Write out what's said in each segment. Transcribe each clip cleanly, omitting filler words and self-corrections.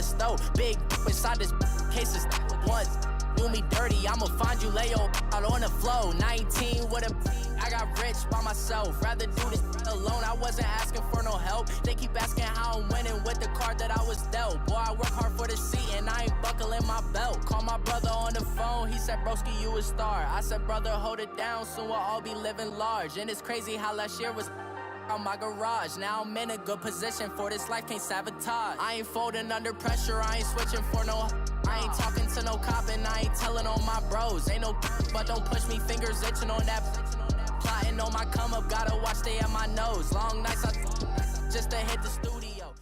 a stove. Big inside this cases once. Do me dirty, I'ma find you, lay your out on the floor. 19 with a I got rich by myself. Rather do this alone. I wasn't asking for no help. They keep asking how I'm winning with the card that I was dealt. Boy, I work hard for the seat and I ain't buckling my belt. Call my brother on the phone. He said, broski, you a star. I said, brother, hold it down. Soon we'll all be living large. And it's crazy how last year was on my garage. Now I'm in a good position for this life, can't sabotage. I ain't folding under pressure, I ain't switching for no. I ain't talking to no cop and I ain't telling on my bros. Ain't no but don't push me, fingers itching on that. Plotting on my come up, gotta watch stay at my nose. Long nights I just to hit the studio.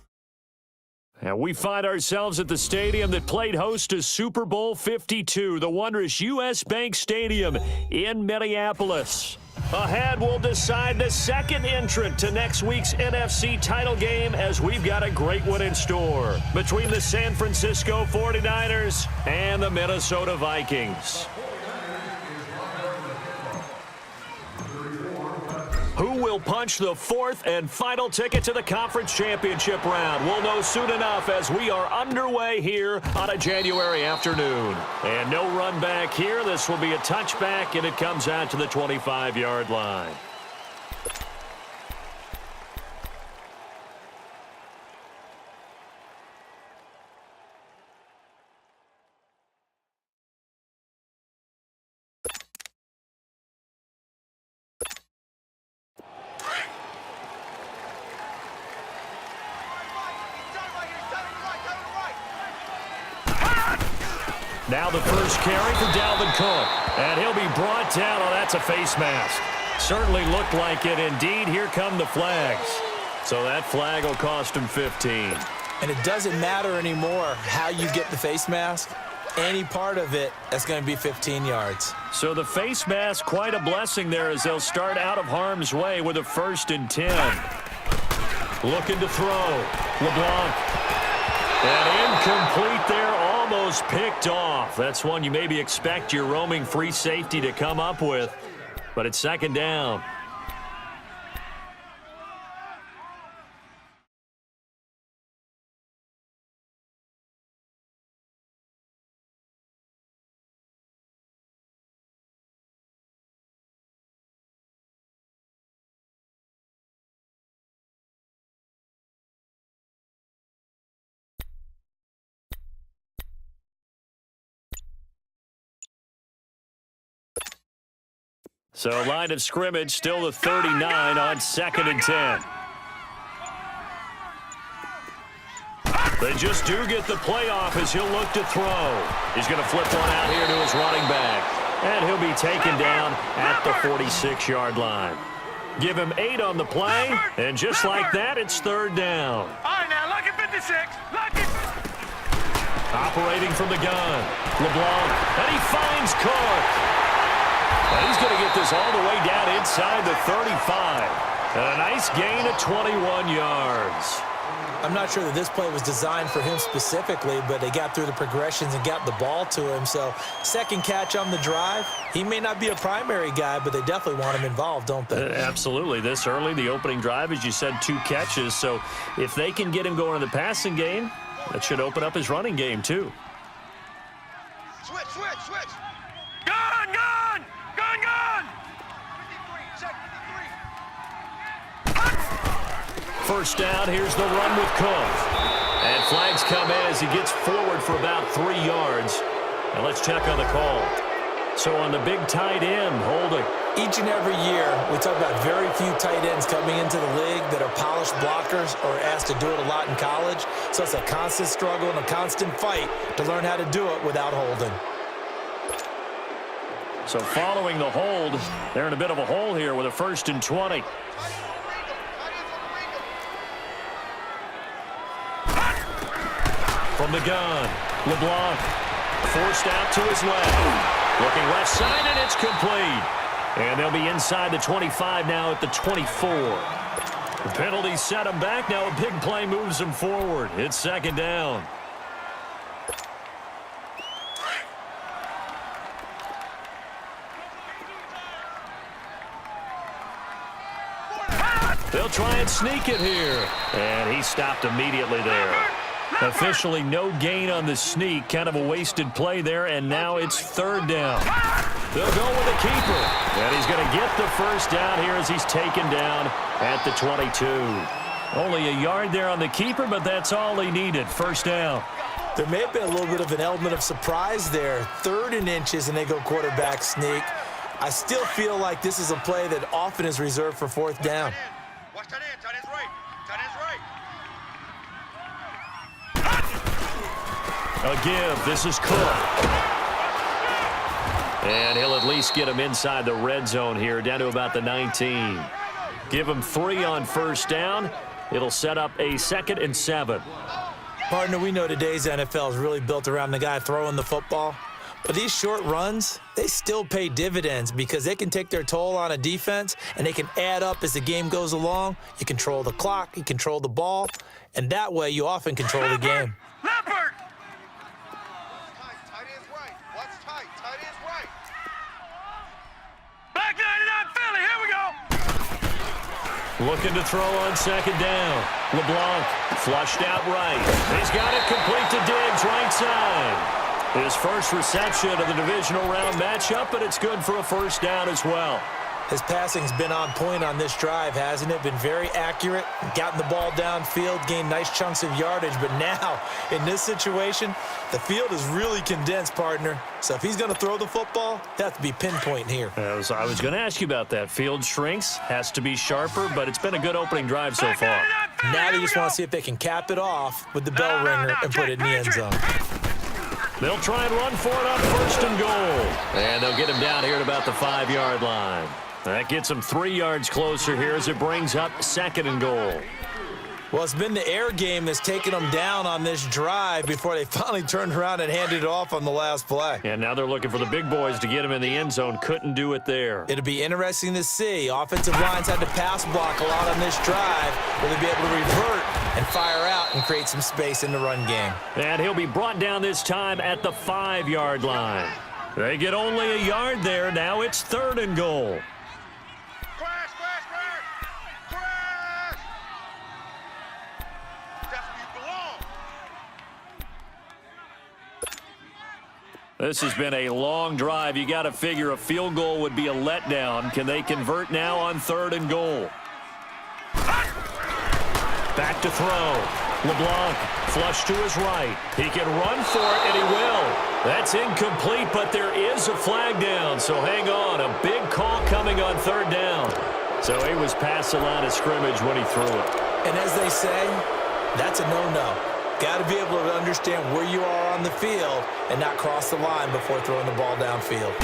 And we find ourselves at the stadium that played host to Super Bowl 52, the wondrous U.S. Bank Stadium in Minneapolis. Ahead, we'll decide the second entrant to next week's NFC title game, as we've got a great one in store between the San Francisco 49ers and the Minnesota Vikings. Who will punch the fourth and final ticket to the conference championship round? We'll know soon enough as we are underway here on a January afternoon. And no run back here. This will be a touchback, and it comes out to the 25-yard line. Now the first carry for Dalvin Cook. And he'll be brought down. Oh, that's a face mask. Certainly looked like it. Indeed, here come the flags. So that flag will cost him 15. And it doesn't matter anymore how you get the face mask. Any part of it, that's going to be 15 yards. So the face mask, quite a blessing there as they'll start out of harm's way with a 1st and 10. Looking to throw. LeBlanc. And incomplete there, almost picked off. That's one you maybe expect your roaming free safety to come up with, but it's 2nd down. So line of scrimmage, still the 39 on 2nd and 10. They just do get the play off as he'll look to throw. He's going to flip one out here to his running back. And he'll be taken down at the 46-yard line. Give him 8 on the play, and just like that, it's 3rd down. All right, now, look at 56. Look at... Operating from the gun, LeBlanc, and he finds Cook. And he's going to get this all the way down inside the 35. And a nice gain of 21 yards. I'm not sure that this play was designed for him specifically, but they got through the progressions and got the ball to him. So, second catch on the drive. He may not be a primary guy, but they definitely want him involved, don't they? Absolutely. This early, the opening drive, as you said, 2 catches. So, if they can get him going in the passing game, that should open up his running game, too. Switch. Gun! Gun! First down, here's the run with Cook. And flags come in as he gets forward for about 3 yards. And let's check on the call. So on the big tight end, holding. Each and every year, we talk about very few tight ends coming into the league that are polished blockers or asked to do it a lot in college. So it's a constant struggle and a constant fight to learn how to do it without holding. So following the hold, they're in a bit of a hole here with a 1st and 20. From the gun, LeBlanc forced out to his left. Looking left side, and it's complete. And they'll be inside the 25 now at the 24. The penalty set him back. Now a big play moves him forward. It's 2nd down. They'll try and sneak it here. And he stopped immediately there. Officially no gain on the sneak. Kind of a wasted play there, and now it's third down. They'll go with the keeper. And he's going to get the first down here as he's taken down at the 22. Only a yard there on the keeper, but that's all he needed. First down. There may have been a little bit of an element of surprise there. 3rd and inches, and they go quarterback sneak. I still feel like this is a play that often is reserved for 4th down. Watch tight end. Tight end's right. Tight end's right. A give. This is Cook. And he'll at least get him inside the red zone here, down to about the 19. Give him 3 on first down. It'll set up a 2nd and 7. Partner, we know today's NFL is really built around the guy throwing the football. But these short runs, they still pay dividends because they can take their toll on a defense, and they can add up as the game goes along. You control the clock, you control the ball, and that way you often control the game. Leopard! Tight end's right. Watch tight. Tight end's right. Back 99 Philly. Here we go. Looking to throw on 2nd down. LeBlanc flushed out right. He's got it complete to Diggs, right side. His first reception of the divisional round matchup, but it's good for a first down as well. His passing's been on point on this drive, hasn't it? Been very accurate, gotten the ball downfield, gained nice chunks of yardage. But now, in this situation, the field is really condensed, partner. So if he's going to throw the football, they have to be pinpoint here. I was going to ask you about that. Field shrinks, has to be sharper, but it's been a good opening drive so far. Now they just want to see if they can cap it off with the bell ringer and put it in the end zone. They'll try and run for it on 1st and goal. And they'll get him down here at about the 5-yard line. That gets him 3 yards closer here as it brings up 2nd and goal. Well, it's been the air game that's taken them down on this drive before they finally turned around and handed it off on the last play. And now they're looking for the big boys to get him in the end zone. Couldn't do it there. It'll be interesting to see. Offensive lines had to pass block a lot on this drive. Will they be able to revert and fire out and create some space in the run game? And he'll be brought down this time at the 5-yard line. They get only a yard there. Now it's 3rd and goal. Crash, crash, crash. Crash. That's where you belong. This has been a long drive. You got to figure a field goal would be a letdown. Can they convert now on 3rd and goal? Back to throw. LeBlanc flush to his right. He can run for it, and he will. That's incomplete, but there is a flag down, so hang on. A big call coming on 3rd down. So he was past the line of scrimmage when he threw it. And as they say, that's a no-no. Got to be able to understand where you are on the field and not cross the line before throwing the ball downfield.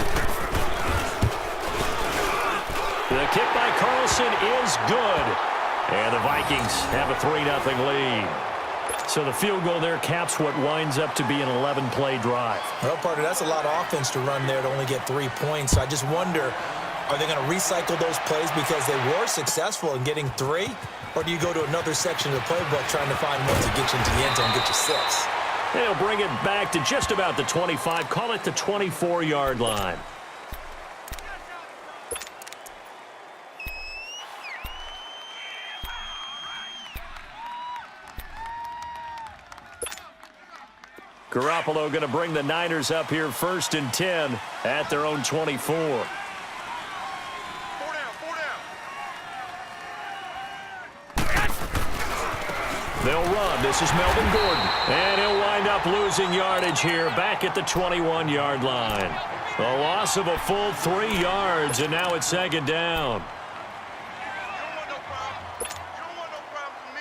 The kick by Carlson is good. And the Vikings have a 3-0 lead. So the field goal there caps what winds up to be an 11-play drive. Well, partner, that's a lot of offense to run there to only get 3 points. So I just wonder, are they going to recycle those plays because they were successful in getting 3? Or do you go to another section of the playbook trying to find one to get you into the end zone and get you 6? They'll bring it back to just about the 25. Call it the 24-yard line. Garoppolo going to bring the Niners up here 1st and 10 at their own 24. 4 down, 4 down. They'll run. This is Melvin Gordon. And he'll wind up losing yardage here back at the 21-yard line. A loss of a full 3 yards, and now it's 2nd down. You don't want no problem. You don't want no problem from me.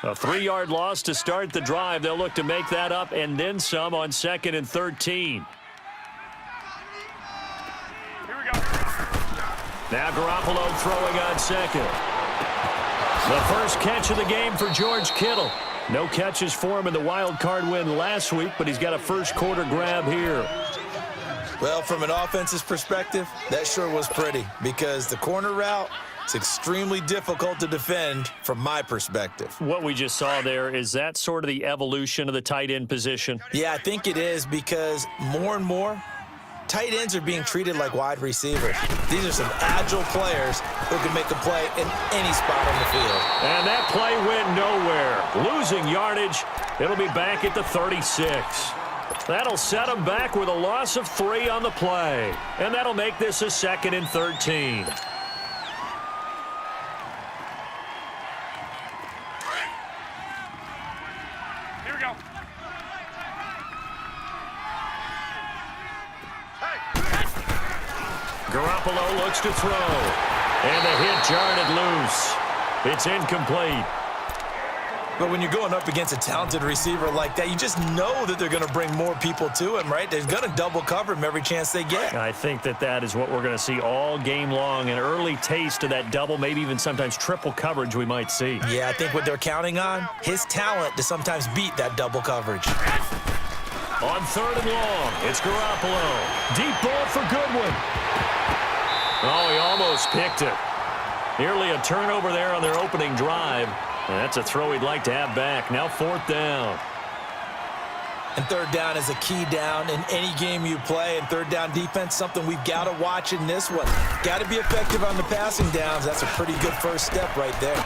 A 3-yard loss to start the drive. They'll look to make that up and then some on 2nd and 13. Here we go. Now Garoppolo throwing on 2nd. The first catch of the game for George Kittle. No catches for him in the wild card win last week, but he's got a first-quarter grab here. Well, from an offensive perspective, that sure was pretty because the corner route, it's extremely difficult to defend from my perspective. What we just saw there, is that sort of the evolution of the tight end position? Yeah, I think it is because more and more, Tight ends are being treated like wide receivers. These are some agile players who can make a play in any spot on the field. And that play went nowhere. Losing yardage. It'll be back at the 36. That'll set them back with a loss of 3 on the play. And that'll make this a 2nd and 13. Here we go. Garoppolo looks to throw. And the hit jarred it loose. It's incomplete. But when you're going up against a talented receiver like that, you just know that they're going to bring more people to him, right? They're going to double cover him every chance they get. I think that is what we're going to see all game long. An early taste of that double, maybe even sometimes triple coverage we might see. Yeah, I think what they're counting on, his talent to sometimes beat that double coverage. On 3rd and long, it's Garoppolo. Deep ball for Goodwin. Oh, he almost picked it. Nearly a turnover there on their opening drive. And that's a throw he'd like to have back. Now 4th down. And 3rd down is a key down in any game you play. And 3rd down defense, something we've got to watch in this one. Got to be effective on the passing downs. That's a pretty good first step right there.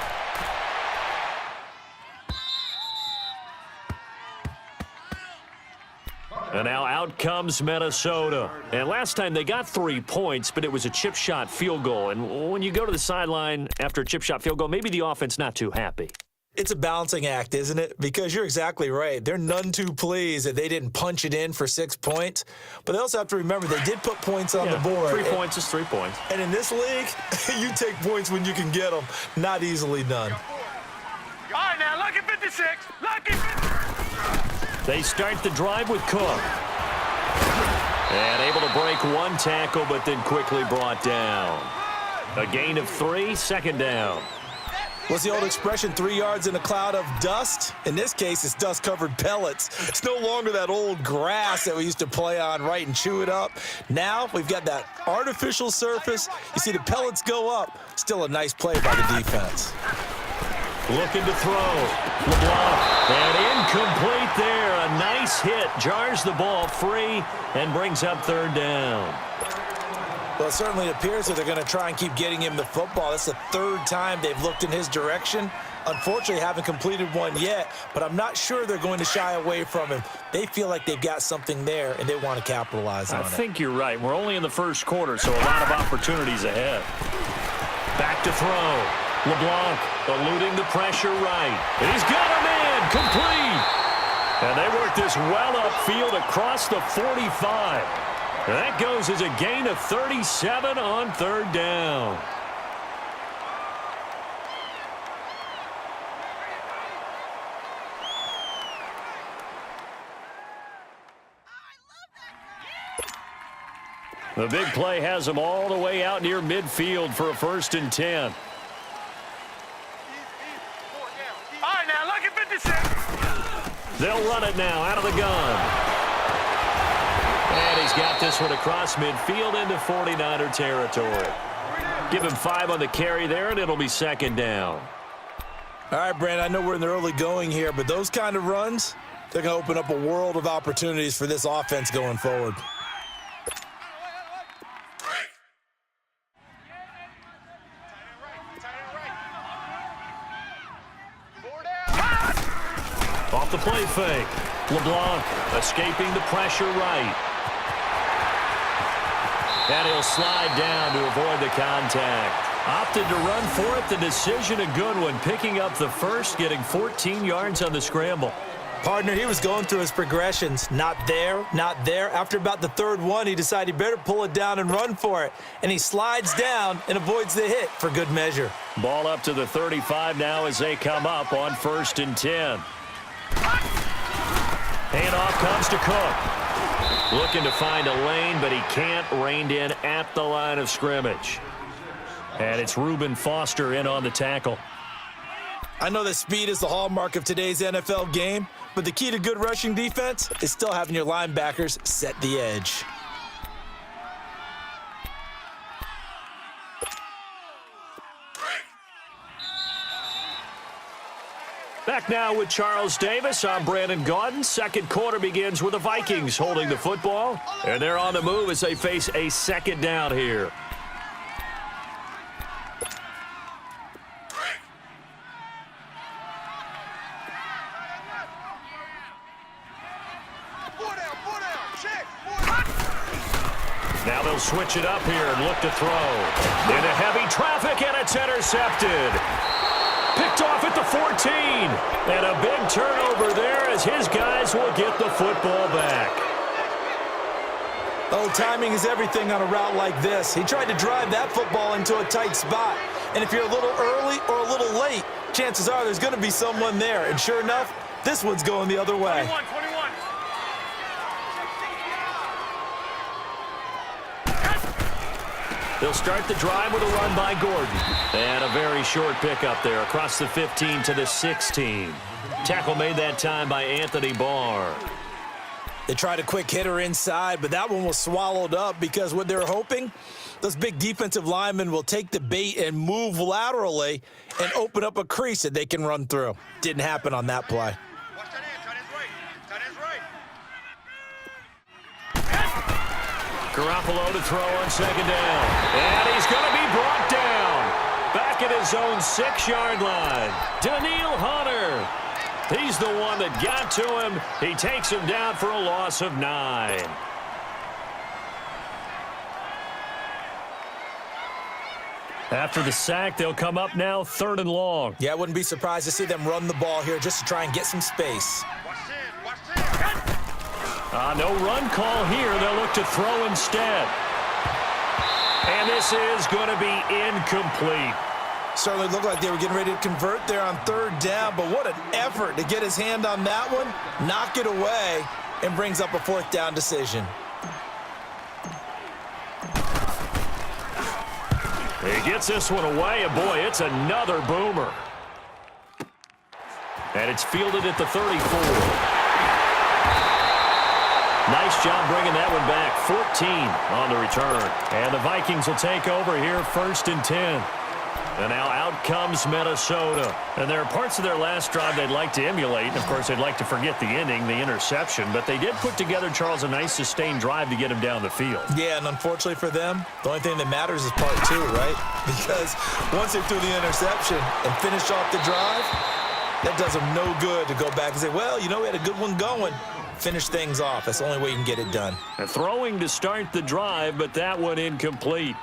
And now out comes Minnesota. And last time they got 3 points, but it was a chip shot field goal. And when you go to the sideline after a chip shot field goal, maybe the offense not too happy. It's a balancing act, isn't it? Because you're exactly right. They're none too pleased that they didn't punch it in for 6 points. But they also have to remember they did put points on the board. 3 points is 3 points. And in this league, you take points when you can get them. Not easily done. All right, now, lucky 56. Lucky 56. They start the drive with Cook. And able to break 1 tackle, but then quickly brought down. A gain of 3, 2nd down. What's the old expression, 3 yards in a cloud of dust? In this case, it's dust-covered pellets. It's no longer that old grass that we used to play on, right, and chew it up. Now we've got that artificial surface. You see the pellets go up. Still a nice play by the defense. Looking to throw. LeBlanc. And incomplete there. A nice hit. Jars the ball free and brings up 3rd down. Well, it certainly appears that they're going to try and keep getting him the football. That's the 3rd time they've looked in his direction. Unfortunately, haven't completed one yet, but I'm not sure they're going to shy away from him. They feel like they've got something there, and they want to capitalize on it. I think you're right. We're only in the 1st quarter, so a lot of opportunities ahead. Back to throw. LeBlanc eluding the pressure right. He's got a man complete. And they work this well upfield across the 45. And that goes as a gain of 37 on 3rd down. The big play has them all the way out near midfield for a 1st and 10. All right, now, lucky 56. They'll run it now out of the gun. And he's got this one across midfield into 49er territory. Give him 5 on the carry there, and it'll be 2nd down. All right, Brandon, I know we're in the early going here, but those kind of runs, they're going to open up a world of opportunities for this offense going forward. Off the play fake. LeBlanc escaping the pressure right. And he'll slide down to avoid the contact. Opted to run for it. The decision a good one. Picking up the 1st, getting 14 yards on the scramble. Partner, he was going through his progressions. Not there, not there. After about the 3rd one, he decided he better pull it down and run for it. And he slides down and avoids the hit for good measure. Ball up to the 35 now as they come up on 1st and 10. Handoff comes to Cook. Looking to find a lane, but he can't. Reined in at the line of scrimmage. And it's Reuben Foster in on the tackle. I know that speed is the hallmark of today's NFL game, but the key to good rushing defense is still having your linebackers set the edge. Back now with Charles Davis. I'm Brandon Gaudin. Second quarter begins with the Vikings holding the football. And they're on the move as they face a second down here. Now they'll switch it up here and look to throw. Into heavy traffic, and it's intercepted. Picked off at the 14. And a big turnover there as his guys will get the football back. Oh, timing is everything on a route like this. He tried to drive that football into a tight spot. And if you're a little early or a little late, chances are there's going to be someone there. And sure enough, this one's going the other way. 21. They'll start the drive with a run by Gordon. And a very short pickup there across the 15 to the 16. Tackle made that time by Anthony Barr. They tried a quick hitter inside, but that one was swallowed up because what they're hoping, those big defensive linemen will take the bait and move laterally and open up a crease that they can run through. Didn't happen on that play. Watch that end. Tight end's right. Tight end's right. Garoppolo to throw on second down. And he's going to be brought down. Back at his own 6-yard line. Daniil Hunter. He's the one that got to him. He takes him down for a loss of 9. After the sack, they'll come up now 3rd and long. Yeah, I wouldn't be surprised to see them run the ball here just to try and get some space. Watch in. Watch in. No run call here. They'll look to throw instead. And this is going to be incomplete. Certainly looked like they were getting ready to convert there on 3rd down, but what an effort to get his hand on that one, knock it away, and brings up a 4th down decision. He gets this one away, and boy, it's another boomer. And it's fielded at the 34. Nice job bringing that one back. 14 on the return. And the Vikings will take over here 1st and 10. And now out comes Minnesota. And there are parts of their last drive they'd like to emulate. And, of course, they'd like to forget the ending, the interception. But they did put together, Charles, a nice sustained drive to get him down the field. Yeah, and unfortunately for them, the only thing that matters is part 2, right? Because once they threw the interception and finished off the drive, that does them no good to go back and say, well, you know, we had a good one going. Finish things off. That's the only way you can get it done. And throwing to start the drive, but that one incomplete.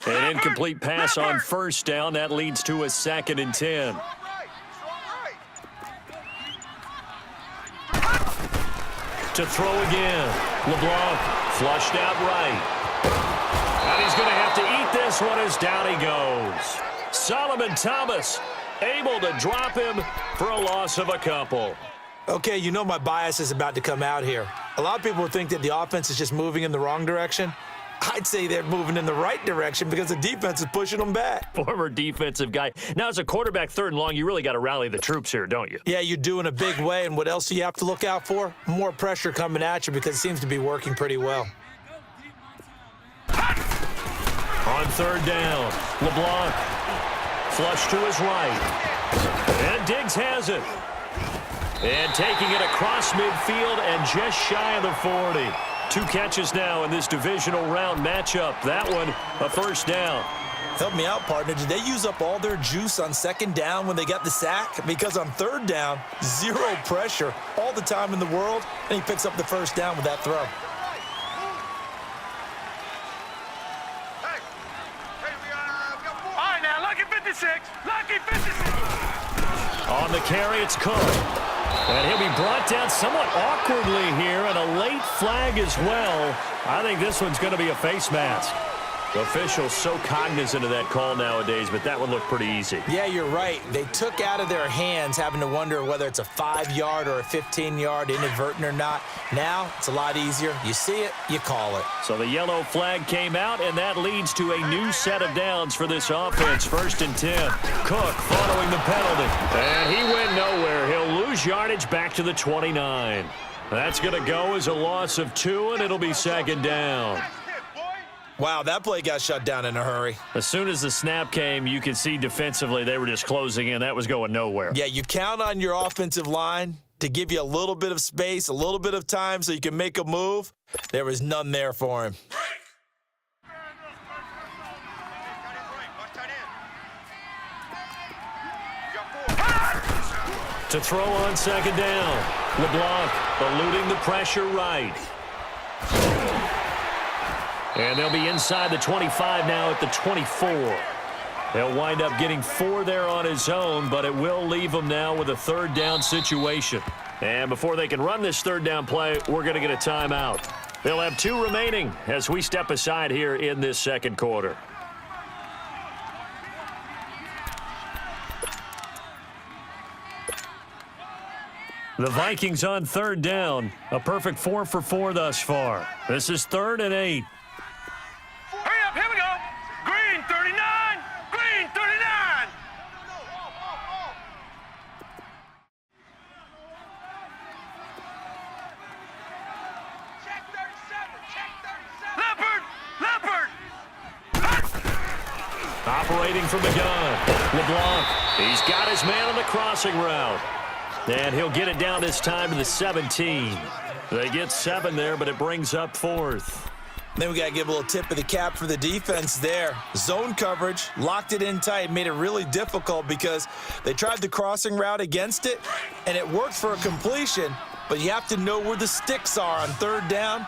An incomplete pass on 1st down. That leads to a 2nd and 10. To throw again. LeBlanc flushed out right. And he's going to have to eat this one as down he goes. Solomon Thomas able to drop him for a loss of a couple. Okay, you know my bias is about to come out here. A lot of people think that the offense is just moving in the wrong direction. I'd say they're moving in the right direction because the defense is pushing them back. Former defensive guy. Now, as a quarterback 3rd and long, you really got to rally the troops here, don't you? Yeah, you do in a big way. And what else do you have to look out for? More pressure coming at you because it seems to be working pretty well. On 3rd down, LeBlanc flush to his right. And Diggs has it. And taking it across midfield and just shy of the 40. 2 catches now in this divisional round matchup. That one, a 1st down. Help me out, partner. Did they use up all their juice on 2nd down when they got the sack? Because on 3rd down, 0 pressure all the time in the world, and he picks up the 1st down with that throw. Hey, we got 4. All right, now, lucky 56. Lucky 56. On the carry, it's Cook. And he'll be brought down somewhat awkwardly here, and a late flag as well. I think this one's going to be a face mask. Officials so cognizant of that call nowadays, but that one looked pretty easy. Yeah, you're right. They took out of their hands having to wonder whether it's a 5-yard or a 15-yard, inadvertent or not. Now, it's a lot easier. You see it, you call it. So the yellow flag came out, and that leads to a new set of downs for this offense. 1st and 10. Cook following the penalty. And he went nowhere. He'll lose yardage back to the 29. That's going to go as a loss of 2, and it'll be 2nd down. Wow, that play got shut down in a hurry. As soon as the snap came, you could see defensively they were just closing in. That was going nowhere. Yeah, you count on your offensive line to give you a little bit of space, a little bit of time so you can make a move. There was none there for him. To throw on 2nd down. LeBlanc eluding the pressure right. And they'll be inside the 25 now at the 24. He'll wind up getting 4 there on his own, but it will leave him now with a 3rd down situation. And before they can run this 3rd down play, we're going to get a timeout. They'll have 2 remaining as we step aside here in this 2nd quarter. The Vikings on 3rd down. A perfect 4 for 4 thus far. This is 3rd and 8. Hurry up, here we go. Green 39. Green 39. Check 37. Check 37. Leopard. Leopard. Operating from the gun. LeBlanc. He's got his man on the crossing route. And he'll get it down this time to the 17. They get 7 there, but it brings up 4th. Then we got to give a little tip of the cap for the defense there. Zone coverage, locked it in tight, made it really difficult because they tried the crossing route against it, and it worked for a completion, but you have to know where the sticks are on 3rd down.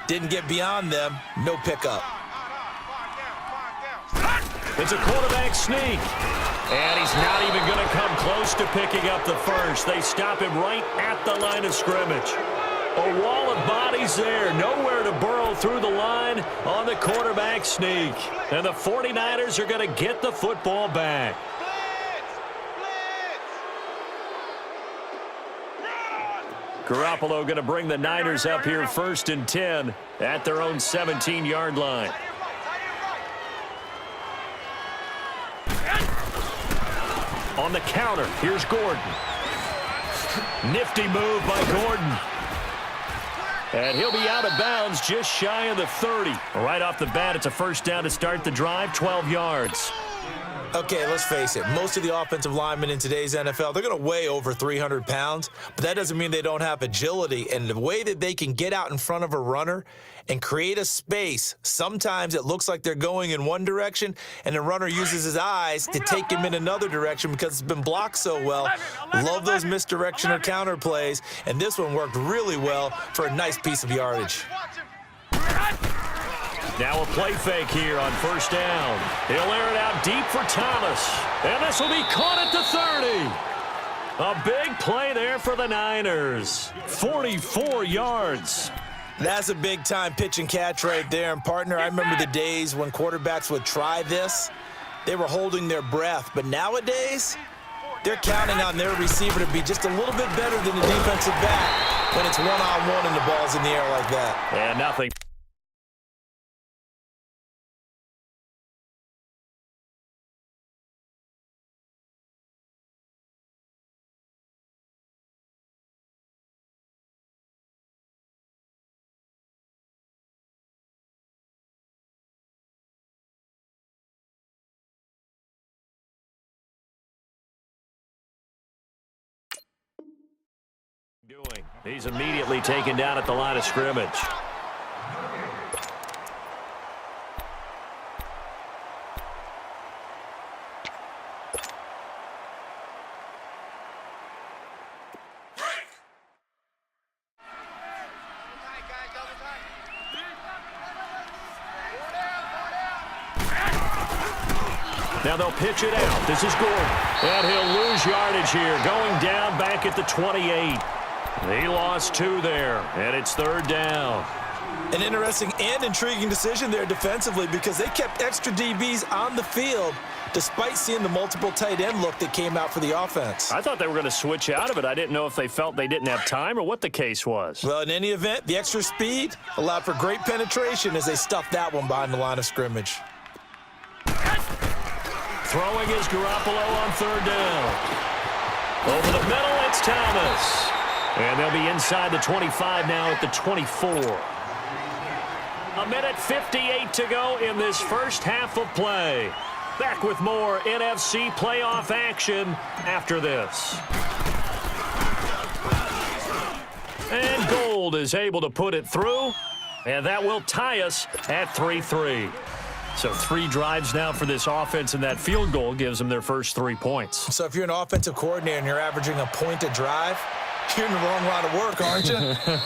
Didn't get beyond them, no pickup. It's a quarterback sneak. And he's not even going to come close to picking up the first. They stop him right at the line of scrimmage. A wall of bodies there. Nowhere to burrow through the line on the quarterback sneak. And the 49ers are going to get the football back. Garoppolo going to bring the Niners up here 1st and 10 at their own 17-yard line. On the counter, here's Gordon. Nifty move by Gordon. And he'll be out of bounds just shy of the 30. Right off the bat, it's a 1st down to start the drive, 12 yards. Okay, let's face it. Most of the offensive linemen in today's NFL, they're going to weigh over 300 pounds, but that doesn't mean they don't have agility. And the way that they can get out in front of a runner and create a space, sometimes it looks like they're going in one direction, and the runner uses his eyes to take him in another direction because it's been blocked so well. Love those misdirection or counter plays, and this one worked really well for a nice piece of yardage. Now a play fake here on 1st down. He'll air it out deep for Thomas. And this will be caught at the 30. A big play there for the Niners. 44 yards. That's a big-time pitch and catch right there. And, partner, I remember the days when quarterbacks would try this. They were holding their breath. But nowadays, they're counting on their receiver to be just a little bit better than the defensive back when it's one-on-one and the ball's in the air like that. And nothing. He's immediately taken down at the line of scrimmage. Now they'll pitch it out. This is Gordon. And he'll lose yardage here, going down back at the 28. He lost 2 there, and it's 3rd down. An interesting and intriguing decision there defensively because they kept extra DBs on the field despite seeing the multiple tight end look that came out for the offense. I thought they were going to switch out of it. I didn't know if they felt they didn't have time or what the case was. Well, in any event, the extra speed allowed for great penetration as they stuffed that one behind the line of scrimmage. Throwing is Garoppolo on third down. Over the middle, it's Thomas. And they'll be inside the 25 now at the 24. A minute 58 to go in this first half of play. Back with more NFC playoff action after this. And Gold is able to put it through, and that will tie us at 3-3. So 3 drives now for this offense, and that field goal gives them their first 3 points. So if you're an offensive coordinator and you're averaging a point a drive, you're in the wrong line of work, aren't you?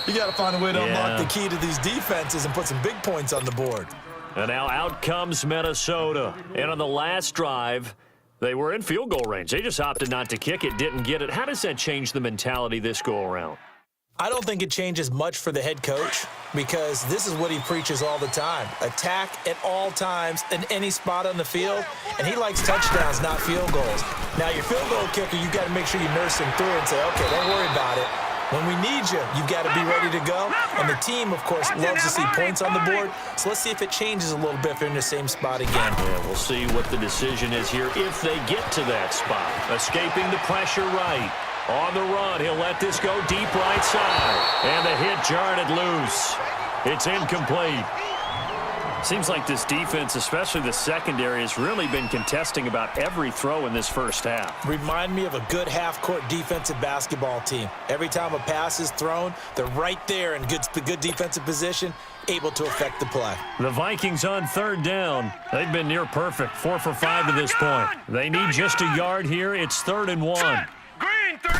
You got to find a way to unlock the key to these defenses and put some big points on the board. And now out comes Minnesota. And on the last drive, they were in field goal range. They just opted not to kick it, didn't get it. How does that change the mentality this go-around? I don't think it changes much for the head coach because this is what he preaches all the time. Attack at all times in any spot on the field, and he likes touchdowns, not field goals. Now, your field goal kicker, you've got to make sure you nurse him through and say, okay, don't worry about it. When we need you, you've got to be ready to go. And the team, of course, loves to see points on the board. So let's see if it changes a little bit if they're in the same spot again. Yeah, we'll see what the decision is here if they get to that spot. Escaping the pressure right. On the run, he'll let this go deep right side. And the hit jarred it loose. It's incomplete. Seems like this defense, especially the secondary, has really been contesting about every throw in this first half. Remind me of a good half-court defensive basketball team. Every time a pass is thrown, they're right there in good defensive position, able to affect the play. The Vikings on third down. They've been near perfect, 4 for 5 to this point. They need just a yard here. It's 3rd and 1. Green 30.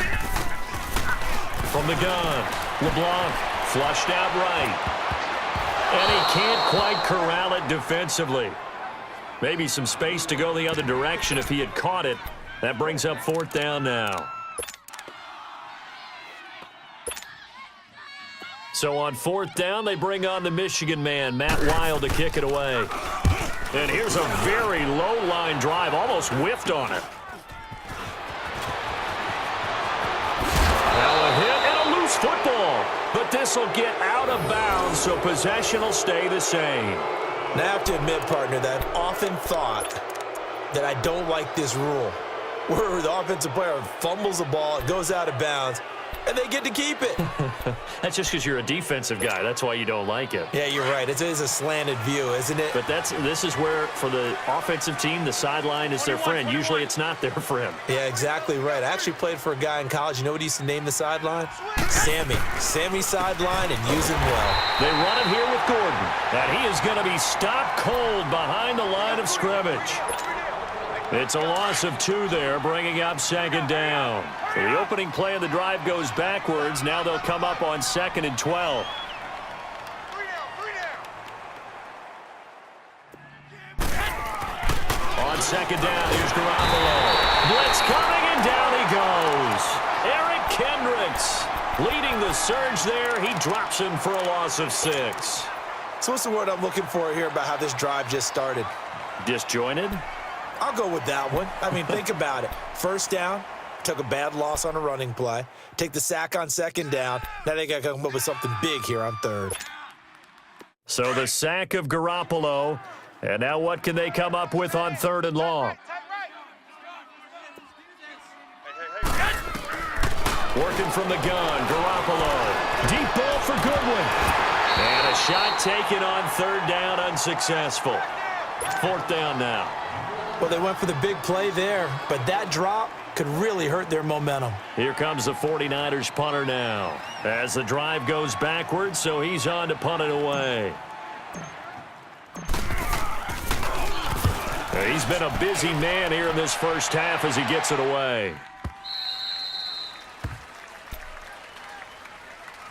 From the gun, LeBlanc flushed out right. And he can't quite corral it defensively. Maybe some space to go the other direction if he had caught it. That brings up 4th down now. So on 4th down, they bring on the Michigan man, Matt Wild, to kick it away. And here's a very low-line drive, almost whiffed on it. Now a hit and a loose football. But this will get out of bounds, so possession will stay the same. Now, I have to admit, partner, that I've often thought that I don't like this rule, where the offensive player fumbles the ball, it goes out of bounds, and they get to keep it. That's just because you're a defensive guy. That's why you don't like it. Yeah, you're right. It is a slanted view, isn't it? But this is where, for the offensive team, the sideline is their friend. Usually it's not their friend. Yeah, exactly right. I actually played for a guy in college. You know what he used to name the sideline? Sammy. Sammy sideline, and use him well. They run it here with Gordon. And he is going to be stopped cold behind the line of scrimmage. It's a loss of 2 there, bringing up 2nd down. So the opening play of the drive goes backwards. Now they'll come up on 2nd and 12. On 2nd down, here's Garoppolo. Blitz coming, and down he goes. Eric Kendricks leading the surge there. He drops him for a loss of 6. So what's the word I'm looking for here about how this drive just started? Disjointed? I'll go with that one. I mean, think about it. 1st down, took a bad loss on a running play. Take the sack on 2nd down. Now they got to come up with something big here on 3rd. So the sack of Garoppolo. And now what can they come up with on 3rd and long? Working from the gun, Garoppolo. Deep ball for Goodwin. And a shot taken on 3rd down, unsuccessful. 4th down now. Well, they went for the big play there, but that drop could really hurt their momentum. Here comes the 49ers punter now. As the drive goes backwards, so he's on to punt it away. He's been a busy man here in this first half as he gets it away.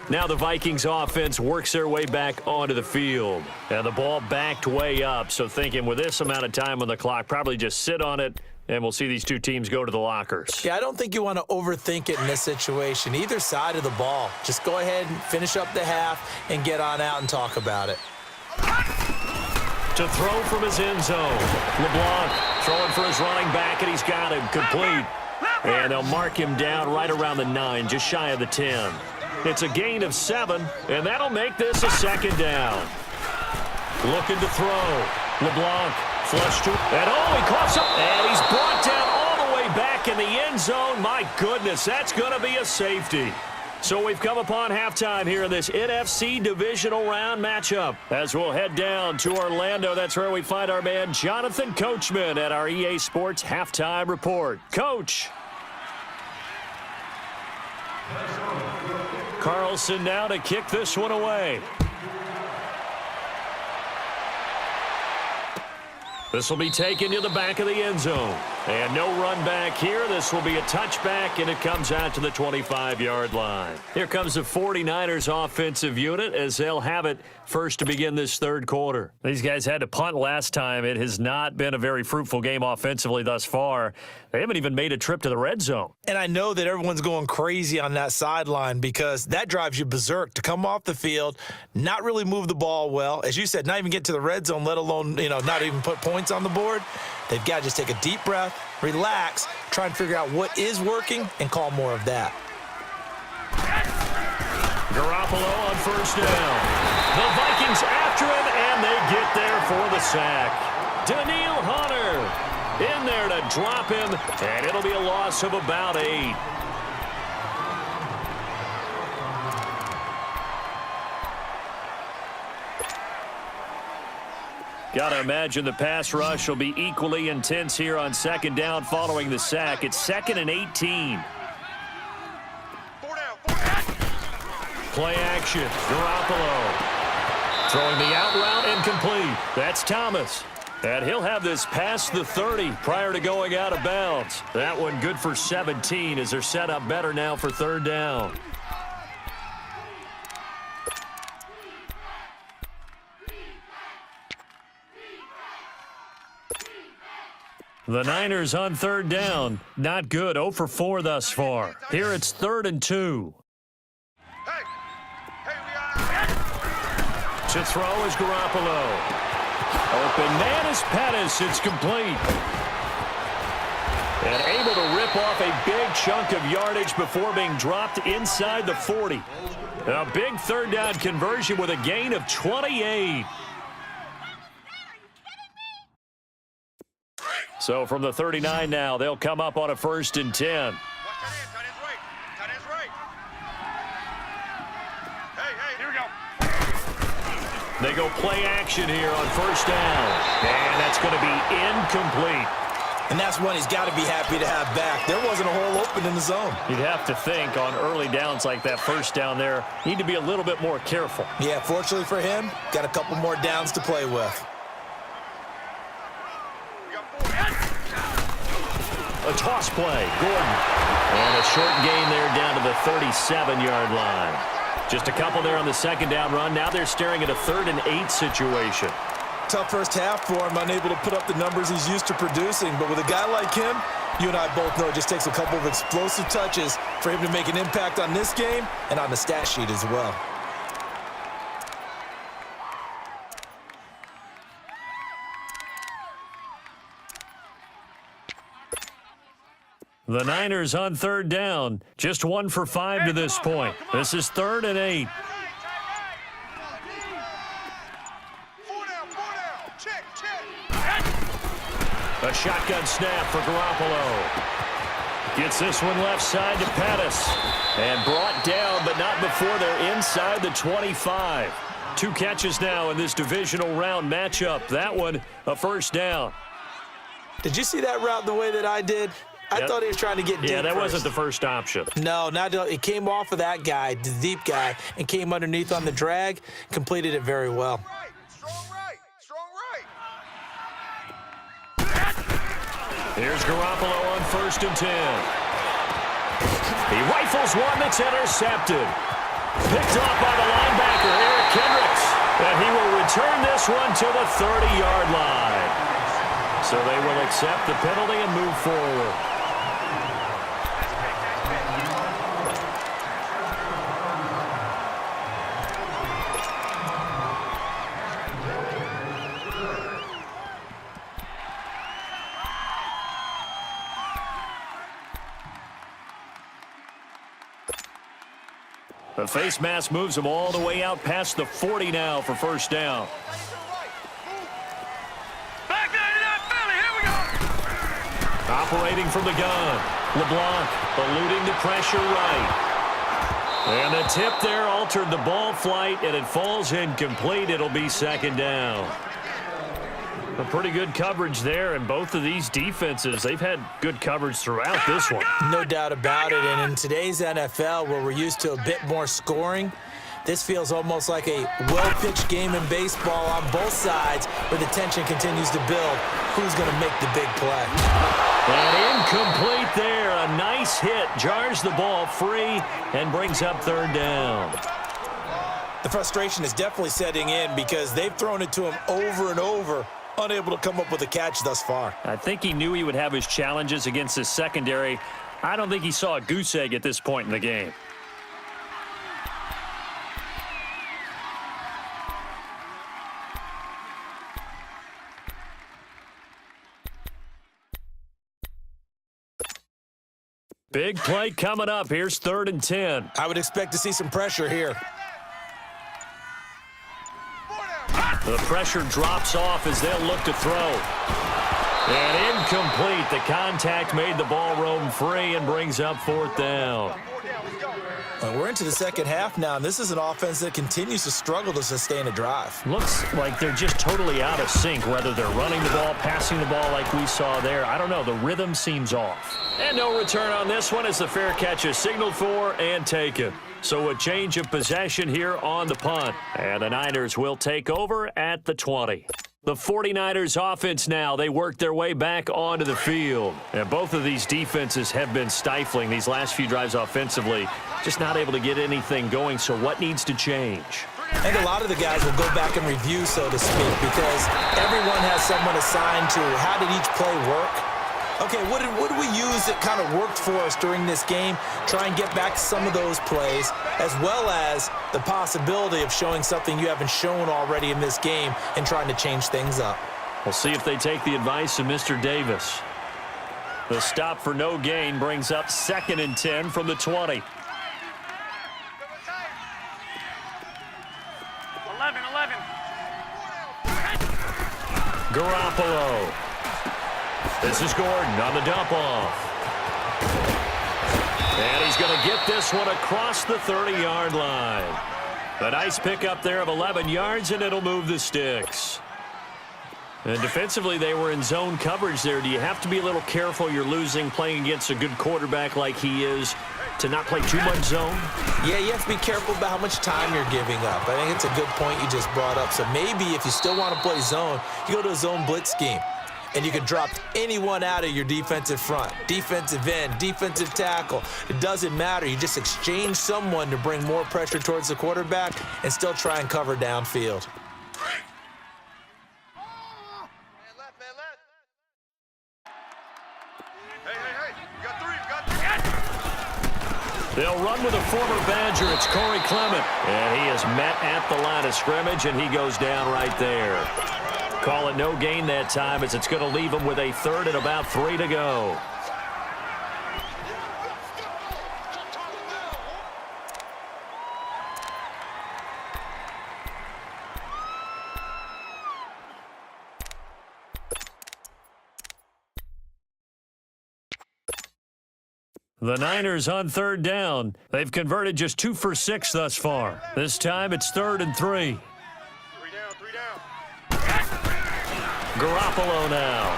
Now the Vikings offense works their way back onto the field. And the ball backed way up, so thinking with this amount of time on the clock, probably just sit on it, And we'll see these two teams go to the lockers. Yeah, I don't think you want to overthink it in this situation. Either side of the ball. Just go ahead and finish up the half and get on out and talk about it. To throw from his end zone. LeBlanc throwing for his running back, and he's got him complete. And they'll mark him down right around the 9, just shy of the 10. It's a gain of 7, and that'll make this a second down. Looking to throw. LeBlanc flush to, and he coughs up, and he's brought down all the way back in the end zone. My goodness, that's going to be a safety. So we've come upon halftime here in this NFC Divisional Round matchup. As we'll head down to Orlando, that's where we find our man Jonathan Coachman at our EA Sports Halftime Report. Coach. Carlson now to kick this one away. This will be taken to the back of the end zone. And no run back here. This will be a touchback, and it comes out to the 25-yard line. Here comes the 49ers offensive unit as they'll have it first to begin this third quarter. These guys had to punt last time. It has not been a very fruitful game offensively thus far. They haven't even made a trip to the red zone. And I know that everyone's going crazy on that sideline because that drives you berserk to come off the field, not really move the ball well. As you said, not even get to the red zone, let alone, not even put points on the board. They've got to just take a deep breath, relax, try and figure out what is working, and call more of that. Garoppolo on first down. The Vikings after him, and they get there for the sack. Daniil Hunter in there to drop him, and it'll be a loss of about 8. Got to imagine the pass rush will be equally intense here on second down following the sack. It's 2nd and 18. 4 down, 4 down. Play action. Garoppolo throwing the out route incomplete. That's Thomas. And he'll have this past the 30 prior to going out of bounds. That one good for 17 as they're set up better now for third down. The Niners on third down. Not good. 0 for 4 thus far. Here it's 3rd and 2. Hey, we are. To throw is Garoppolo. Open man is Pettis. It's complete. And able to rip off a big chunk of yardage before being dropped inside the 40. A big third down conversion with a gain of 28. So from the 39 now, they'll come up on a 1st and 10. Watch that end. Tight end's right. Tight end's right. Hey, here we go. They go play action here on first down. And that's going to be incomplete. And that's one he's got to be happy to have back. There wasn't a hole open in the zone. You'd have to think on early downs like that first down there, need to be a little bit more careful. Yeah, fortunately for him, got a couple more downs to play with. A toss play, Gordon. And a short gain there down to the 37-yard line. Just a couple there on the second down run. Now they're staring at a 3rd and 8 situation. Tough first half for him, unable to put up the numbers he's used to producing. But with a guy like him, you and I both know it just takes a couple of explosive touches for him to make an impact on this game and on the stat sheet as well. The Niners on third down. Just 1 for 5 to this point. This is 3rd and 8. 4 down. Check. A shotgun snap for Garoppolo. Gets this one left side to Pettis. And brought down, but not before they're inside the 25. 2 catches now in this divisional round matchup. That one, a first down. Did you see that route the way that I did? I thought he was trying to get deep. Yeah, that first. wasn't the first option. No, it came off of that guy, the deep guy, and came underneath on the drag, completed it very well. Strong right. Here's Garoppolo on 1st and 10. He rifles one that's intercepted. Picked off by the linebacker, Eric Kendricks. And he will return this one to the 30-yard line. So they will accept the penalty and move forward. The face mask moves him all the way out past the 40 now for first down. Back there to that Philly. Here we go. Operating from the gun. LeBlanc eluding the pressure right. And the tip there altered the ball flight, and it falls incomplete. It'll be second down. A pretty good coverage there, and both of these defenses, they've had good coverage throughout this one. No doubt about it, and in today's NFL, where we're used to a bit more scoring, this feels almost like a well-pitched game in baseball on both sides, where the tension continues to build. Who's going to make the big play? And incomplete there. A nice hit. Jars the ball free and brings up third down. The frustration is definitely setting in because they've thrown it to him over and over, unable to come up with a catch thus far. I think he knew he would have his challenges against his secondary. I don't think he saw a goose egg at this point in the game. Big play coming up. Here's 3rd and 10. I would expect to see some pressure here. The pressure drops off as they'll look to throw. And incomplete. The contact made the ball roam free and brings up 4th down. We're into the second half now, and this is an offense that continues to struggle to sustain a drive. Looks like they're just totally out of sync, whether they're running the ball, passing the ball like we saw there. I don't know. The rhythm seems off. And no return on this one as the fair catch is signaled for and taken. So a change of possession here on the punt. And the Niners will take over at the 20. The 49ers offense now, they work their way back onto the field. And both of these defenses have been stifling these last few drives offensively. Just not able to get anything going, so what needs to change? I think a lot of the guys will go back and review, so to speak, because everyone has someone assigned to how did each play work. Okay, what did we use that kind of worked for us during this game? Try and get back to some of those plays, as well as the possibility of showing something you haven't shown already in this game and trying to change things up. We'll see if they take the advice of Mr. Davis. The stop for no gain brings up 2nd and 10 from the 20. 11. Garoppolo. This is Gordon on the dump off. And he's going to get this one across the 30-yard line. A nice pickup there of 11 yards, and it'll move the sticks. And defensively, they were in zone coverage there. Do you have to be a little careful? You're losing, playing against a good quarterback like he is, to not play too much zone? Yeah, you have to be careful about how much time you're giving up. I think it's a good point you just brought up. So maybe if you still want to play zone, you go to a zone blitz scheme. And you can drop anyone out of your defensive front, defensive end, defensive tackle. It doesn't matter. You just exchange someone to bring more pressure towards the quarterback and still try and cover downfield. Hey, you got three. They'll run with a former Badger. It's Corey Clement. And he is met at the line of scrimmage, and he goes down right there. Call it no gain that time as it's going to leave him with a 3rd and about 3 to go. The Niners on 3rd down. They've converted just 2 for 6 thus far. This time it's 3rd and 3. Three down. Garoppolo now.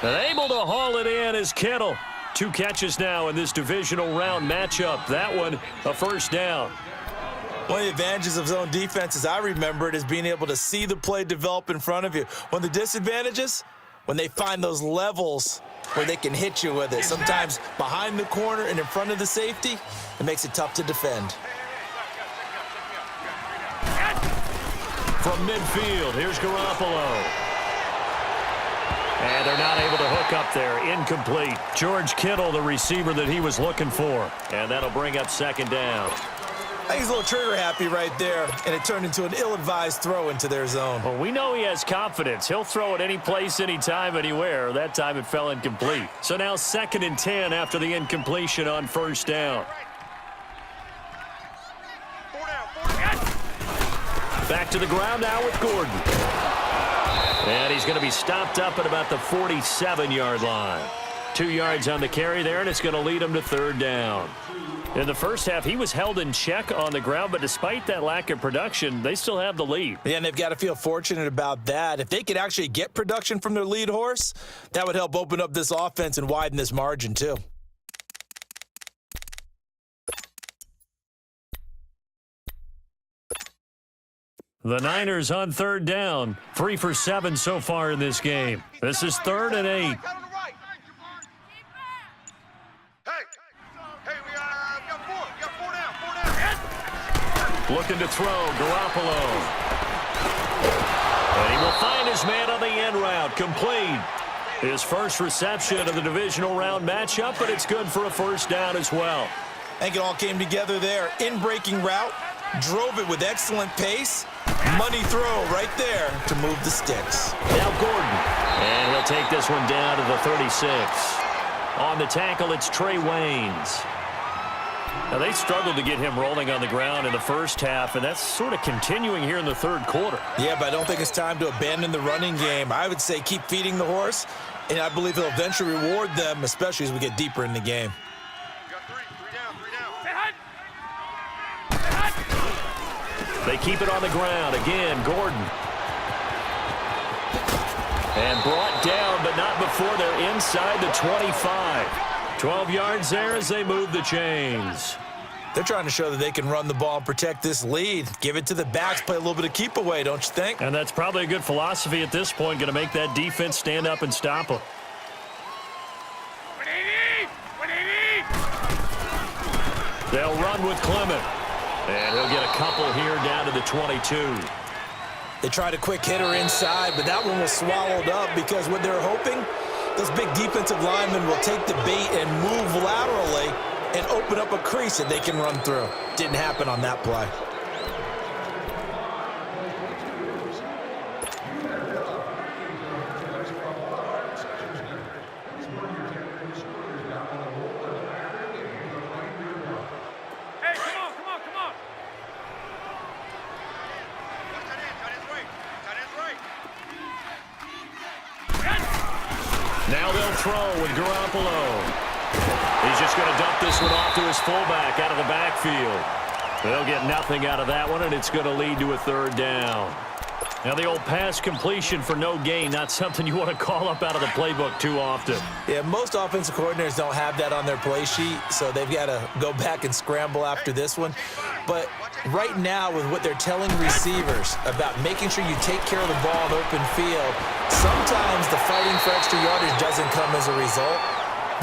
And able to haul it in is Kittle. 2 catches now in this divisional round matchup. That one, a first down. One of the advantages of zone defense, as I remember it, is being able to see the play develop in front of you. One of the disadvantages, when they find those levels where they can hit you with it. Sometimes behind the corner and in front of the safety, it makes it tough to defend. From midfield, here's Garoppolo. And they're not able to hook up there. Incomplete. George Kittle, the receiver that he was looking for. And that'll bring up second down. I think he's a little trigger happy right there, and it turned into an ill-advised throw into their zone. Well, we know he has confidence. He'll throw it any place, anytime, anywhere. That time it fell incomplete. So now 2nd and 10 after the incompletion on first down. Back to the ground now with Gordon. And he's going to be stopped up at about the 47-yard line. 2 yards on the carry there, and it's going to lead him to third down. In the first half, he was held in check on the ground, but despite that lack of production, they still have the lead. Yeah, and they've got to feel fortunate about that. If they could actually get production from their lead horse, that would help open up this offense and widen this margin too. The Niners on third down, 3 for 7 so far in this game. This is 3rd and 8. Looking to throw, Garoppolo. And he will find his man on the end route, complete. His first reception of the divisional round matchup, but it's good for a first down as well. I think it all came together there. In-breaking route, drove it with excellent pace. Money throw right there to move the sticks. Now Gordon. And he'll take this one down to the 36. On the tackle, it's Trey Waynes. Now, they struggled to get him rolling on the ground in the first half, and that's sort of continuing here in the third quarter. Yeah, but I don't think it's time to abandon the running game. I would say keep feeding the horse, and I believe he'll eventually reward them, especially as we get deeper in the game. They keep it on the ground. Again, Gordon. And brought down, but not before they're inside the 25. 12 yards there as they move the chains. They're trying to show that they can run the ball and protect this lead. Give it to the backs, play a little bit of keep away, don't you think? And that's probably a good philosophy at this point, going to make that defense stand up and stop them. They'll run with Clement. And he'll get a couple here down to the 22. They tried a quick hitter inside, but that one was swallowed up because what they're hoping, those big defensive linemen will take the bait and move laterally and open up a crease that they can run through. Didn't happen on that play. Now they'll throw with Garoppolo. He's just going to dump this one off to his fullback out of the backfield. They'll get nothing out of that one, and it's going to lead to a third down. Now the old pass completion for no gain, not something you want to call up out of the playbook too often. Yeah, most offensive coordinators don't have that on their play sheet, so they've got to go back and scramble after this one. But right now, with what they're telling receivers about making sure you take care of the ball in open field, sometimes the fighting for extra yardage doesn't come as a result.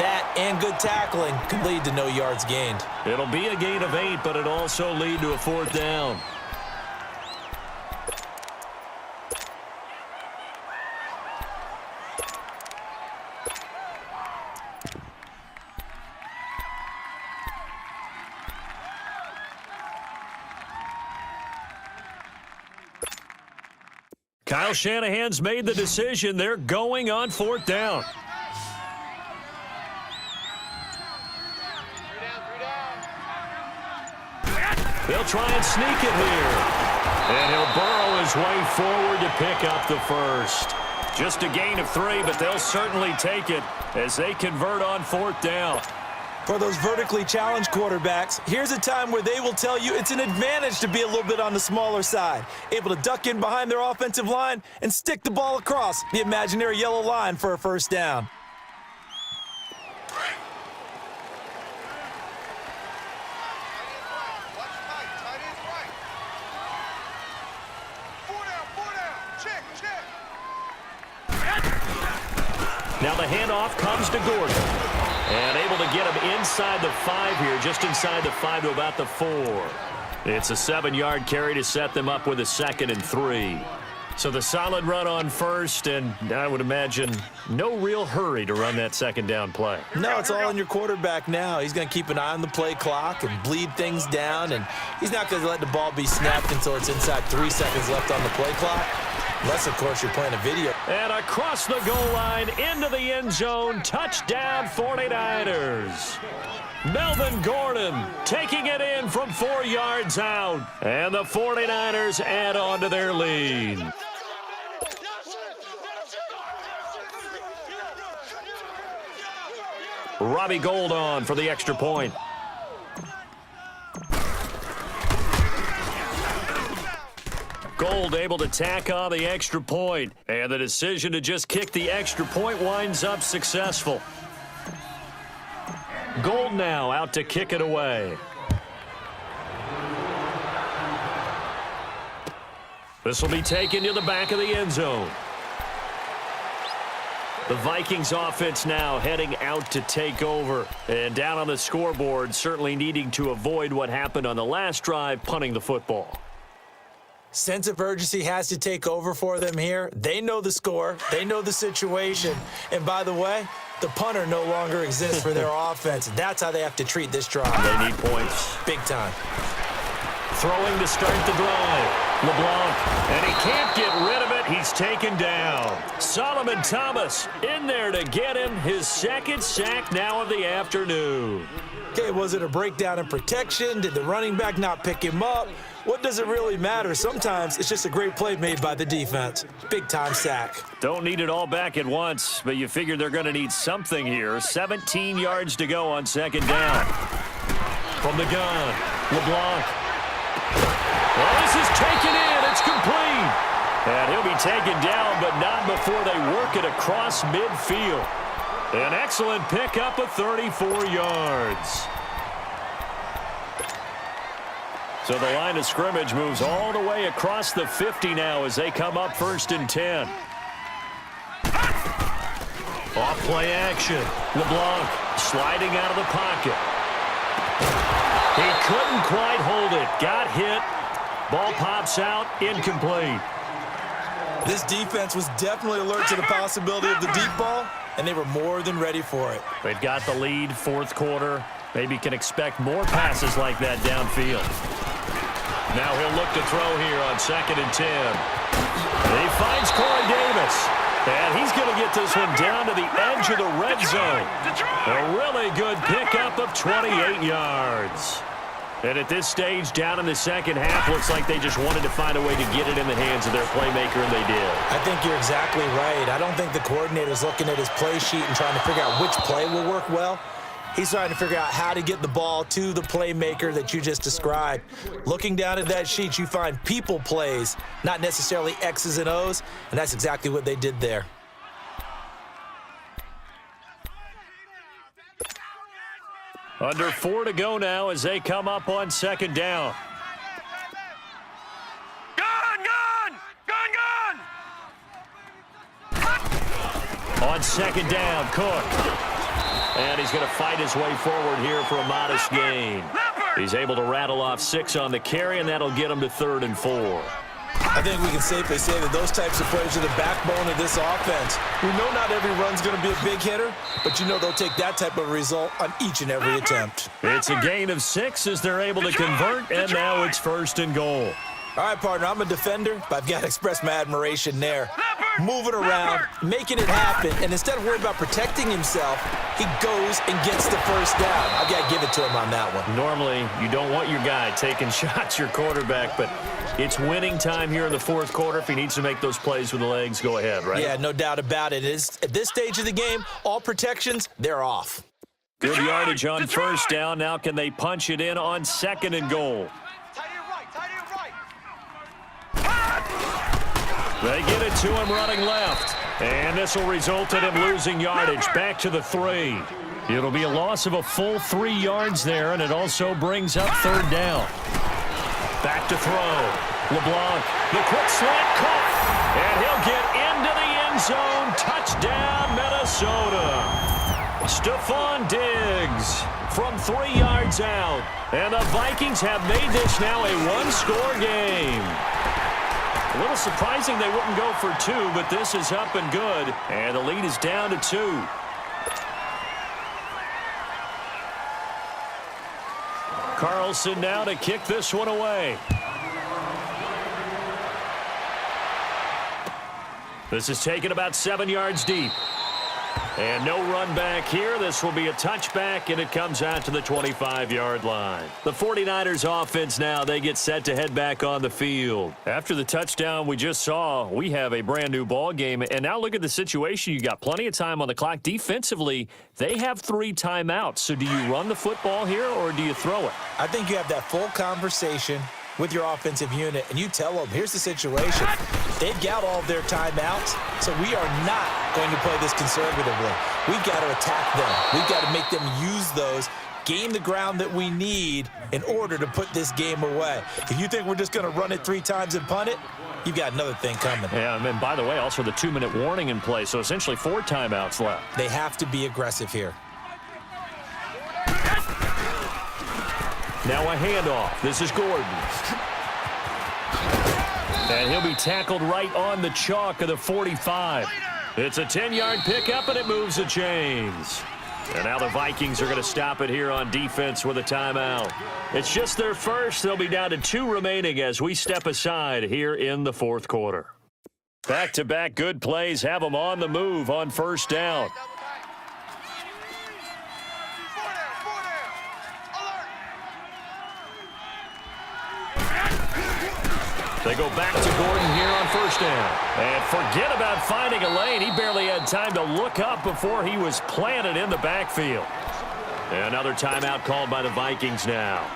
That and good tackling can lead to no yards gained. It'll be a gain of 8, but it'll also lead to a fourth down. Kyle Shanahan's made the decision. They're going on fourth down. They'll try and sneak it here. And he'll burrow his way forward to pick up the first. Just a gain of 3, but they'll certainly take it as they convert on fourth down. For those vertically challenged quarterbacks, here's a time where they will tell you it's an advantage to be a little bit on the smaller side, able to duck in behind their offensive line and stick the ball across the imaginary yellow line for a first down. Now the handoff comes to Gordon. And able to get him inside the 5 here, just inside the 5 to about the 4. It's a 7-yard carry to set them up with a 2nd and 3. So the solid run on first, and I would imagine no real hurry to run that 2nd down play. No, it's all on your quarterback now. He's going to keep an eye on the play clock and bleed things down, and he's not going to let the ball be snapped until it's inside 3 seconds left on the play clock. Unless, of course, you're playing a video. And across the goal line, into the end zone, touchdown 49ers. Melvin Gordon taking it in from 4 yards out. And the 49ers add on to their lead. Robbie Gould on for the extra point. Gould able to tack on the extra point. And the decision to just kick the extra point winds up successful. Gould now out to kick it away. This will be taken to the back of the end zone. The Vikings offense now heading out to take over. And down on the scoreboard, certainly needing to avoid what happened on the last drive, punting the football. Sense of urgency has to take over for them here. They know the score. They know the situation. And by the way, the punter no longer exists for their offense. That's how they have to treat this drive. They need points. Big time. Throwing to start the drive. LeBlanc, and he can't get rid of it. He's taken down. Solomon Thomas in there to get him his 2nd sack now of the afternoon. Okay, was it a breakdown in protection? Did the running back not pick him up? What does it really matter? Sometimes it's just a great play made by the defense. Big-time sack. Don't need it all back at once, but you figure they're going to need something here. 17 yards to go on 2nd down. From the gun, LeBlanc. Well, this is taken in. It's complete. And he'll be taken down, but not before they work it across midfield. An excellent pickup of 34 yards. So the line of scrimmage moves all the way across the 50 now as they come up 1st and 10. Off play action. LeBlanc sliding out of the pocket. He couldn't quite hold it. Got hit. Ball pops out. Incomplete. This defense was definitely alert to the possibility of the deep ball, and they were more than ready for it. They've got the lead, 4th quarter. Maybe can expect more passes like that downfield. Now he'll look to throw here on 2nd and 10. And he finds Corey Davis. And he's going to get this one down to the edge of the red zone. A really good pickup of 28 yards. And at this stage, down in the 2nd half, looks like they just wanted to find a way to get it in the hands of their playmaker, and they did. I think you're exactly right. I don't think the coordinator's looking at his play sheet and trying to figure out which play will work well. He's trying to figure out how to get the ball to the playmaker that you just described. Looking down at that sheet, you find people plays, not necessarily X's and O's, and that's exactly what they did there. Under 4 to go now as they come up on 2nd down. On 2nd down, Cook. And he's going to fight his way forward here for a modest gain. He's able to rattle off 6 on the carry, and that'll get him to 3rd and 4. I think we can safely say that those types of plays are the backbone of this offense. We know not every run's going to be a big hitter, but you know they'll take that type of result on each and every attempt. It's a gain of 6 as they're able to convert, and now it's 1st and goal. All right, partner, I'm a defender, but I've got to express my admiration there. Moving around, making it happen, and instead of worrying about protecting himself, he goes and gets the 1st down. I've got to give it to him on that one. Normally, you don't want your guy taking shots, your quarterback, but it's winning time here in the 4th quarter. If he needs to make those plays with the legs, go ahead, right? Yeah, no doubt about it. At this stage of the game, all protections, they're off. Good yardage on 1st down. Now can they punch it in on 2nd and goal? They get it to him running left. And this will result in him losing yardage back to the 3. It'll be a loss of a full 3 yards there, and it also brings up 3rd down. Back to throw. LeBlanc, the quick slant caught. And he'll get into the end zone. Touchdown, Minnesota. Stephon Diggs from 3 yards out. And the Vikings have made this now a one-score game. A little surprising they wouldn't go for 2, but this is up and good. And the lead is down to 2. Carlson now to kick this one away. This is taken about 7 yards deep. And no run back here. This will be a touchback, and it comes out to the 25-yard line. The 49ers offense now, they get set to head back on the field. After the touchdown we just saw, we have a brand-new ball game. And now look at the situation. You got plenty of time on the clock. Defensively, they have 3 timeouts. So do you run the football here, or do you throw it? I think you have that full conversation with your offensive unit, and you tell them, here's the situation. They've got all of their timeouts, so we are not going to play this conservatively. We've got to attack them. We've got to make them use those, gain the ground that we need in order to put this game away. If you think we're just going to run it 3 times and punt it, you've got another thing coming. Yeah, and by the way, also the 2-minute warning in play, so essentially 4 timeouts left. They have to be aggressive here. Now a handoff. This is Gordon. And he'll be tackled right on the chalk of the 45. It's a 10-yard pickup, and it moves the chains. And now the Vikings are going to stop it here on defense with a timeout. It's just their first. They'll be down to 2 remaining as we step aside here in the 4th quarter. Back-to-back good plays have them on the move on first down. They go back to Gordon here on first down. And forget about finding a lane. He barely had time to look up before he was planted in the backfield. And another timeout called by the Vikings now.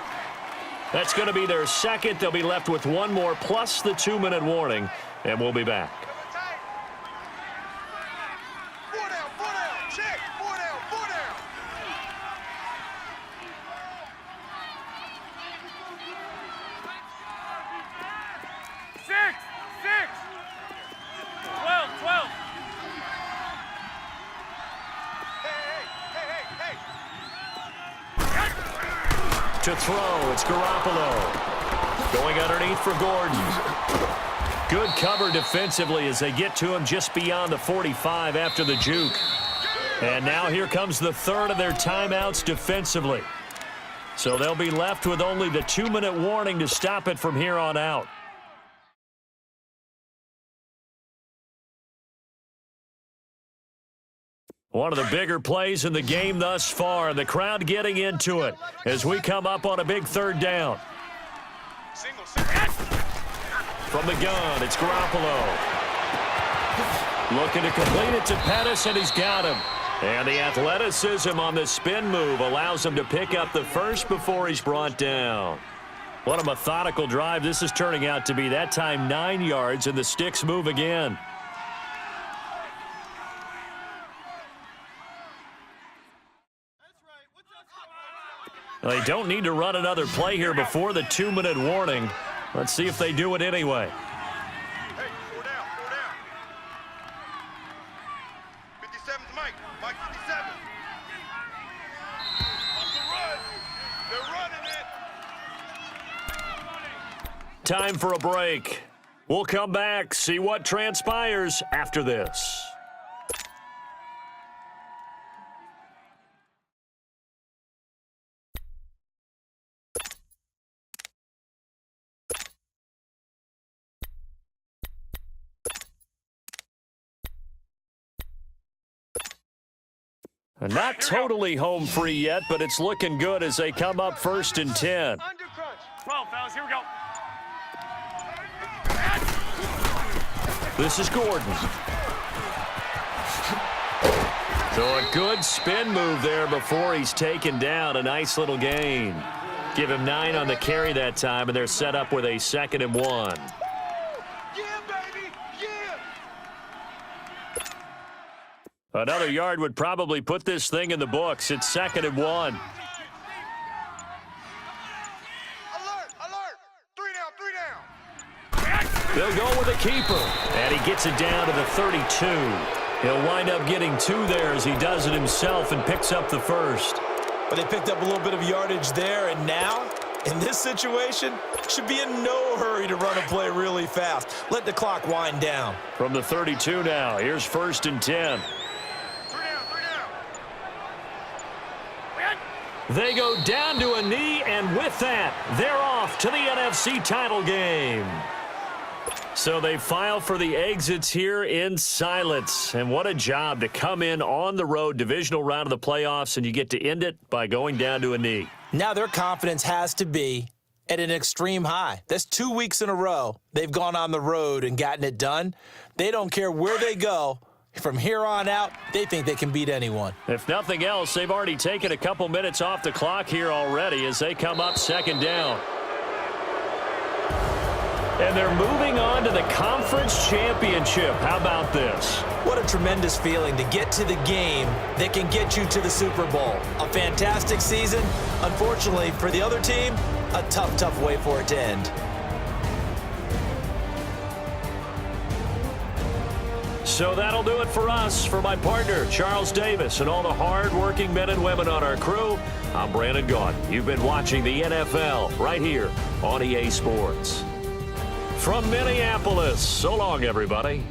That's going to be their second. They'll be left with 1 more plus the 2-minute warning. And we'll be back. 4 down, 4 down, check, 4 down, 4 down. Six. 12. Hey. To throw, it's Garoppolo. Going underneath for Gordon. Good cover defensively as they get to him just beyond the 45 after the juke. And now here comes the 3rd of their timeouts defensively. So they'll be left with only the 2-minute warning to stop it from here on out. One of the bigger plays in the game thus far. The crowd getting into it as we come up on a big 3rd down. Single. From the gun, it's Garoppolo. Looking to complete it to Pettis, and he's got him. And the athleticism on the spin move allows him to pick up the first before he's brought down. What a methodical drive this is turning out to be. That time 9 yards, and the sticks move again. They don't need to run another play here before the 2-minute warning. Let's see if they do it anyway. Hey, 4 down. 57's Mike 57. Off the run. They're running it. Time for a break. We'll come back, see what transpires after this. Not totally home free yet, but it's looking good as they come up 1st and 10. Under crunch. 12, fellas. Here we go. This is Gordon. So a good spin move there before he's taken down. A nice little gain. Give him 9 on the carry that time, and they're set up with a 2nd and 1. Yeah, baby. Yeah. Another yard would probably put this thing in the books. It's 2nd and 1. Alert. 3 down. They'll go with a keeper. And he gets it down to the 32. He'll wind up getting 2 there as he does it himself and picks up the first. But they picked up a little bit of yardage there, and now, in this situation, should be in no hurry to run a play really fast. Let the clock wind down. From the 32 now, here's 1st and 10. They go down to a knee, and with that, they're off to the NFC title game. So they file for the exits here in silence. And what a job to come in on the road, divisional round of the playoffs, and you get to end it by going down to a knee. Now their confidence has to be at an extreme high. That's 2 weeks in a row they've gone on the road and gotten it done. They don't care where they go. From here on out, they think they can beat anyone. If nothing else, they've already taken a couple minutes off the clock here already as they come up 2nd down. And they're moving on to the conference championship. How about this? What a tremendous feeling to get to the game that can get you to the Super Bowl. A fantastic season. Unfortunately, for the other team, a tough, tough way for it to end. So that'll do it for us. For my partner, Charles Davis, and all the hard-working men and women on our crew, I'm Brandon Gaudin. You've been watching the NFL right here on EA Sports. From Minneapolis, so long, everybody.